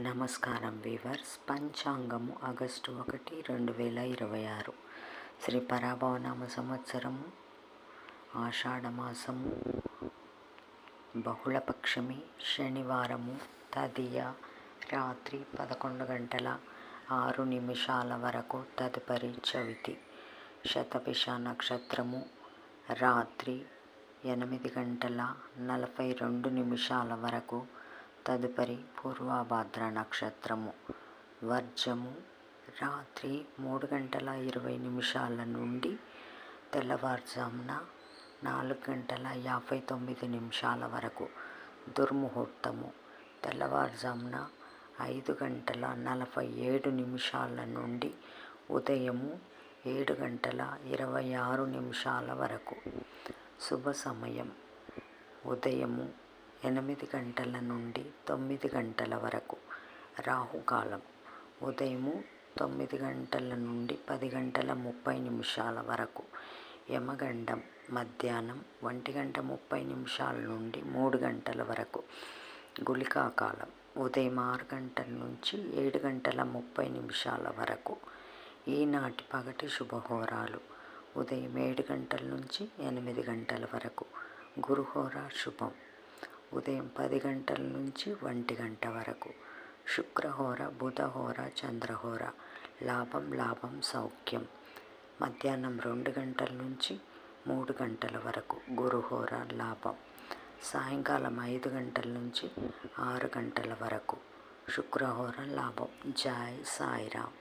నమస్కారం weavers. పంచాంగము August 1, 2026 Shri పరాభవనామ సంవత్సరము, ఆషాఢమాసము, బహుళపక్షమి, శనివారము, తదియ, రాత్రి 11 గంటల 6 నిమిషాల వరకు, తదుపరి చవితి. శతభిష నక్షత్రము రాత్రి 8 గంటల 42 నిమిషాల వరకు, తదుపరి పూర్వభాద్ర నక్షత్రము. వర్జము రాత్రి 3 గంటల 20 నిమిషాల నుండి తెల్లవారుజామున 4 గంటల 59 నిమిషాల వరకు. దుర్ముహూర్తము తెల్లవారుజామున 5 గంటల 47 నిమిషాల నుండి ఉదయము 7 గంటల 26 నిమిషాల వరకు. శుభ సమయం ఉదయము 8 గంటల నుండి 9 గంటల వరకు. రాహుకాలం ఉదయము 9 గంటల నుండి 10 గంటల 30 నిమిషాల వరకు. యమగండం మధ్యాహ్నం 1 గంట 30 నిమిషాల నుండి 3 గంటల వరకు. గుళికాకాలం ఉదయం 6 గంటల నుంచి 7 గంటల 30 నిమిషాల వరకు. ఈనాటి పగటి శుభహోరాలు ఉదయం 7 గంటల నుంచి 8 గంటల వరకు. గురుహోర శుభం ఉదయం 10 గంటల నుంచి 1 గంట వరకు. శుక్రహోర, బుధహోర, చంద్రహోర. లాభం సౌఖ్యం మధ్యాహ్నం 2 గంటల నుంచి 3 గంటల వరకు. గురుహోర లాభం సాయంకాలం 5 గంటల నుంచి 6 గంటల వరకు. శుక్రహోర లాభం. జై సాయిరామ్.